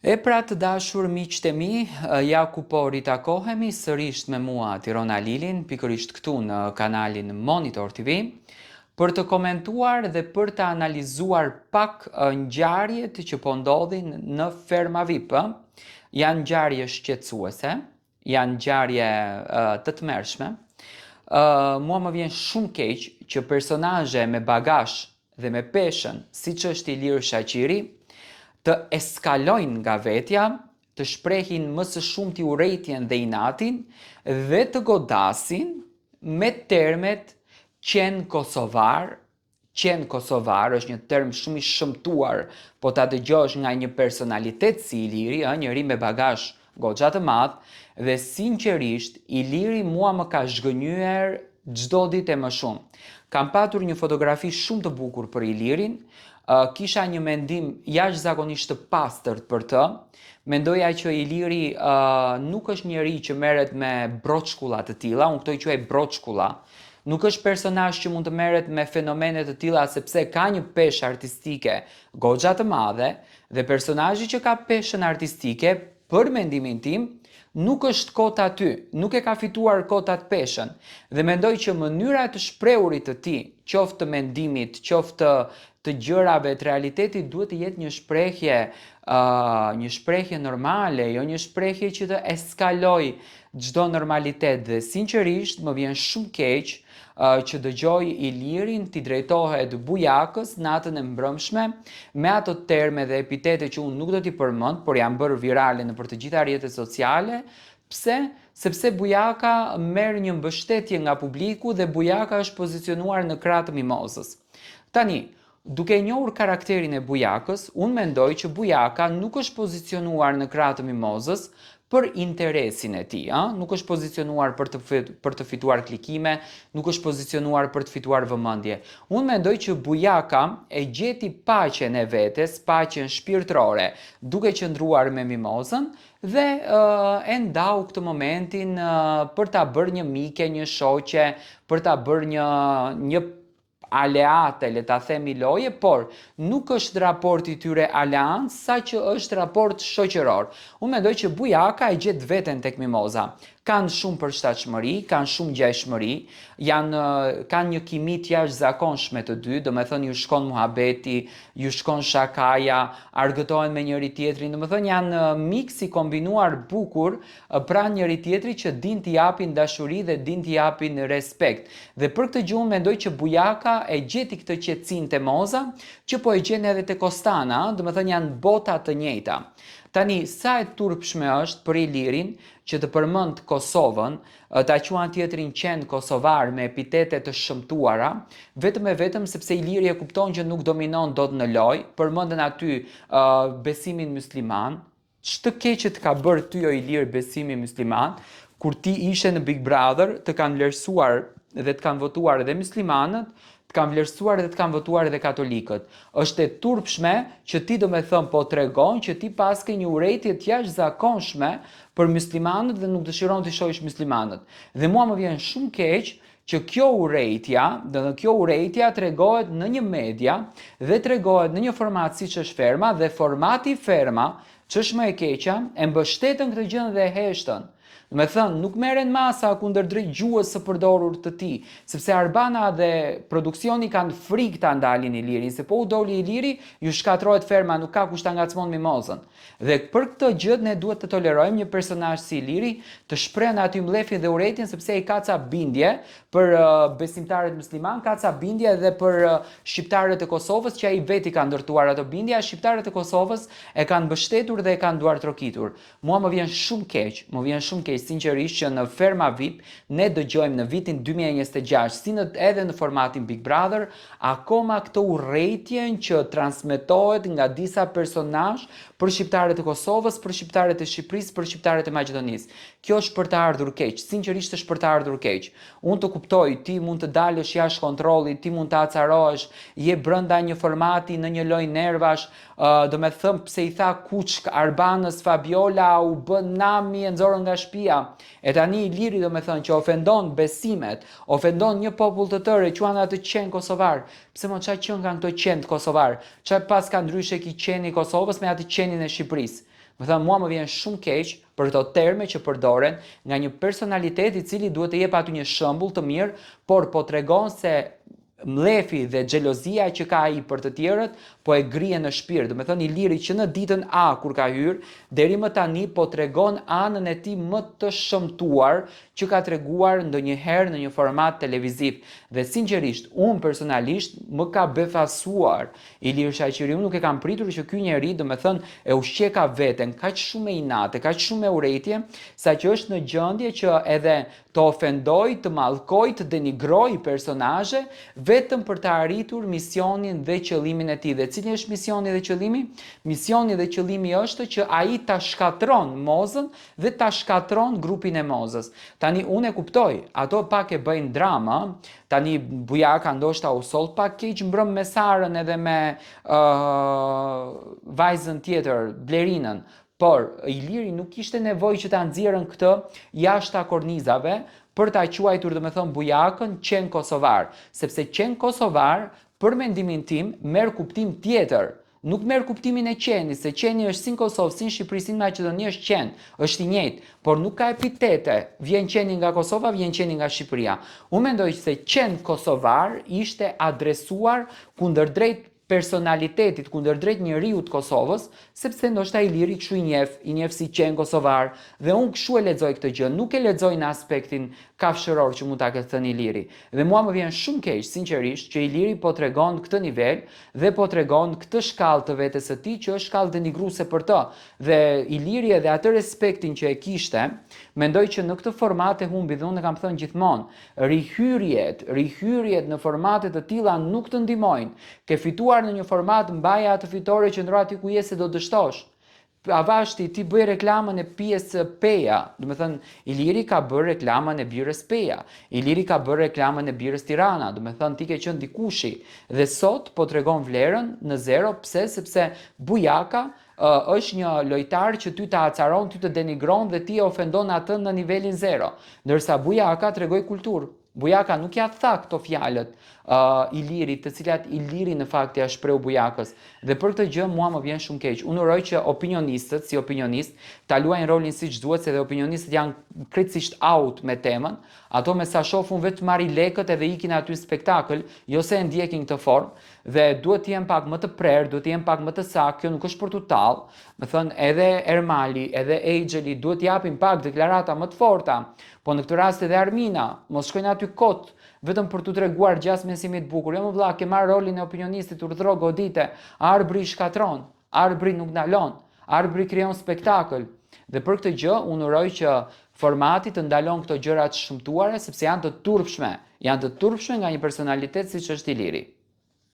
E pra të dashur miqtë e mi, ja ku po ritakohemi sërish me mua Tirona Lilin, pikërisht këtu në kanalin Monitor TV, për të komentuar dhe për të analizuar pak ngjarjet që po ndodhin në Ferma VIP. Janë ngjarje shqetësuese, janë ngjarje të tmerrshme. Mua më vjen shumë keq që personazhe me bagazh dhe me peshën, siç është Ilir Shaqiri, të eskalojnë nga vetja, të shprehin më së shumti urrejtjen dhe inatin dhe të godasin me termet qenë kosovar. Qenë kosovar është një term shumë i shëmtuar, po ta dëgjosh nga një personalitet si Iliri, njëri me bagazh goxha të madh, dhe sinqerisht Iliri mua më ka zhgënjyer çdo ditë e më shumë. Kam patur një fotografi shumë të bukur për Ilirin, kisha një mendim jashtëzakonisht të pastërt për të. Mendoja që Iliri nuk është njeri që merret me broçkulla të tilla, unë këto i quaj broçkulla. Nuk është personazh që mund të merret me fenomene të tilla sepse ka një peshë artistike goxha të madhe dhe personazhi që ka peshën artistike, për mendimin tim, nuk është kot aty, nuk e ka fituar kot atë peshën. Dhe mendoj që mënyra e të shprehurit të tij, qoftë të mendimit, qoftë të gjërave, të realitetit, duhet të jetë një shprehje normale, jo një shprehje që të eskaloj çdo normalitet. Dhe sinqerisht më vjen shumë keq që dëgjoj Ilirin t'i drejtohet bujakës natën e mbrëmshme me ato terme dhe epitete që unë nuk do t'i përmend, por janë bërë virale nëpër të gjitha rrjetet sociale. Pse? Sepse bujaka merr një mbështetje nga publiku dhe bujaka është pozicionuar në krah të mimozës. Tani, duke njohur karakterin e bujakës, unë mendoj që bujaka nuk është pozicionuar në krah të mimozës për interesin e tij, nuk është pozicionuar për të fituar klikime, nuk është pozicionuar për të fituar vëmendje. Unë mendoj që bujaka e gjeti paqen e vetes, paqen shpirtërore, duke qëndruar me mimozën dhe e ndau këtë momentin për ta bërë një mike, një shoqe, për ta bërë një aleate, le ta themi loje, por nuk është raporti tyre aleancë, sa që është raport shoqëror. Unë mendoj që bujaka e gjet veten tek mimoza. Kanë shumë përshtatshmëri, kanë shumë ngjashmëri, kanë një kimi të jashtëzakonshme të dy, domethënë ju shkon muhabeti, ju shkon shakaja, argëtohen me njëri tjetrin, domethënë janë miks i kombinuar bukur pranë njëri tjetrit që din t'i japin dashuri dhe din t'i japin respekt. Dhe për këtë gjë unë mendoj që bujaka e gjeti këtë qetësinë te moza, që po e gjen edhe te Kostana, domethënë janë bota të njëjta. Tani, sa e turpshme është për Ilirin që të përmend Kosovën, ta quan tjetrin qend kosovar me epitete të shëmtuara, vetëm e vetëm sepse Iliri e kupton që nuk dominon dot në lojë, përmendën aty besimin musliman. Ç'të keqet ka bërë ty o Ilir besimi musliman, kur ti ishe në Big Brother, të kanë vlerësuar dhe të kanë votuar edhe muslimanët, të kanë vlerësuar dhe të kanë votuar edhe katolikët. Është e turpshme që ti do me thëmë po tregon që ti paske një urrejtje të jashtëzakonshme për muslimanët dhe nuk dëshiron të shohësh muslimanët. Dhe mua më vjen shumë keq që kjo urrejtja tregohet në një media dhe tregohet në një format siç është Ferma, dhe formati Ferma, ç'është më e keqja, e mbështetën këtë gjë dhe e heshtën. Me thënë, nuk merren masa kundër drejt gjuhës së përdorur të tij, sepse Arbana dhe produksioni kanë frikë ta ndalin Ilirin, se po u doli Iliri, ju shkatërrohet Ferma, nuk ka kush ta ngacmon mimozën. Dhe për këtë gjë ne duhet të tolerojmë një personazh si Iliri të shprehën aty mllefin dhe urrejtjen, sepse ai ka ca bindje për besimtarët musliman, ka ca bindje edhe për shqiptarët e Kosovës, që ai veti ka ndërtuar ato bindje, shqiptarët e Kosovës e kanë mbështetur dhe e kanë duar trokitur. Mua më vjen shumë keq, sinqerisht, që në Ferma VIP ne dëgjojmë në vitin 2026, si edhe në formatin Big Brother, akoma këtë urrejtjen që transmetohet nga disa personazh për shqiptarët e Kosovës, për shqiptarët e Shqipërisë, për shqiptarët e Maqedonisë. Kjo është për të ardhur keq, sinqerisht është për të ardhur keq. Unë të kuptoj, ti mund të dalësh jashtë kontrollit, ti mund të acarohesh, je brenda një formati në një lojë nervash, do me thëmë pse i tha Kuçk Arbanës Fabiola u bën nami e nxorën nga shtëpia. E tani Iliri do me thënë që ofendon besimet, ofendon një popull të tërë, quan atë qenë kosovar. Pse mo qa qenë kanë këto qenë kosovar? Qa pas ka ndryshe ki qeni i Kosovës me atë qenin e Shqipërisë? Më thënë, mua më vjen shumë keq për këto terme që përdoren nga një personalitet i cili duhet të jep aty një shembull të mirë, por po tregon se mlefi dhe xhelozia që ka ai për të tjerët po e grije në shpirt. Do të thënë Iliri që në ditën A kur ka hyrë deri më tani po tregon anën e tij më të shëmtuar që ka treguar ndonjëherë në një format televiziv. Dhe sinqerisht, unë personalisht më ka befasuar Ilir Shaqiri. Unë nuk e kam pritur që ky njeri, do të thënë, e ushqeka veten kaq shumë me inate, kaq shumë me urrëtie, saqë është në gjendje që edhe të ofendoj, të mallkoj, të denigroj personazhe vetëm për të arritur misionin dhe qëllimin e tij. Dhe cili është misioni dhe qëllimi? Misioni dhe qëllimi është që ai ta shkatron Mozën dhe ta shkatron grupin e Mozës. Tani unë e kuptoj, ato pak e bëjnë drama. Tani Bujaka ndoshta u soll pak keq mbrëm me Sarën edhe me vajzën tjetër, Blerinën. Por Iliri nuk kishte nevojë që ta nxjerrën këtë jashtë kornizave për ta quajtur, domethënë, Bujakën qen kosovar, sepse qen kosovar për mendimin tim merr kuptim tjetër. Nuk merr kuptimin e qenit, se qeni është si në Kosovë, si në Shqipëri, si në Maqedoni, është qen, është i njëjtë, por nuk ka epitete. Vjen qeni nga Kosova, vjen qeni nga Shqipëria. Unë mendoj se qen kosovar ishte adresuar kundërdrejt personalitetit, kundërdrejt njeriu të Kosovës, sepse ndoshta Iliri kështu i njeh si qen kosovar, dhe unë kështu e lexoj këtë gjë, nuk e lexoj në aspektin kafshëror që mund ta ketë thënë Iliri. Dhe mua më vjen shumë keq, sinqerisht, që Iliri po tregon këtë nivel dhe po tregon këtë shkallë të vetes së tij që është shkallë denigruese për të. Dhe Iliri edhe atë respektin që e kishte, mendoj që në këtë format e humbi, dhe unë e kam thënë gjithmonë, rihyrjet në formate të tilla nuk të ndihmojnë. Ke fituar në një format, mbaje atë fitore që ndro aty ku je se do dështosh. Avashti, ti bëj reklamën e pjesë Peja, do të thënë Iliri ka bërë reklamën e birës Peja, Iliri ka bërë reklamën e birës Tirana, do të thënë ti ke qenë dikushi, dhe sot po tregon vlerën në zero. Pse? Sepse Bujaka është një lojtar që ty ta acaron, ty të denigron dhe ti e ofendon atë në nivelin zero, ndërsa Bujaka tregoi kulturë. Bujaka nuk ja tha këto fjalët Ilirit, të cilat Iliri në fakt ja shpreu Bujakës. Dhe për këtë gjë mua më vjen shumë keq. Unë uroj që opinionistët, si opinionist, ta luajnë rolin siç duhet, se dhe opinionistët janë krejtësisht out me temën. Ato me sa shofun vetë marrin lekët edhe ikin aty në spektakël, jo se e ndjekin këtë formë, dhe duhet të jenë pak më të prerë, duhet të jenë pak më të saktë. Kjo nuk është për tu tallë. Me thënë, edhe Ermali, edhe Exheli duhet të japin pak deklarata më të forta. Po në këtë rast edhe Armina, mos shkojnë aty kot vetëm për t'u treguar gjasmësimit bukur. Jo më vlla, ke marrë rolin e opinionistit, urdhro godite, arbri shkatron, arbri nuk ndalon, arbri krijon spektakël. Dhe për këtë gjë unë uroj që formati të ndalon këto gjëra të shëmtuara, sepse janë të turpshme nga një personalitet siç është Iliri.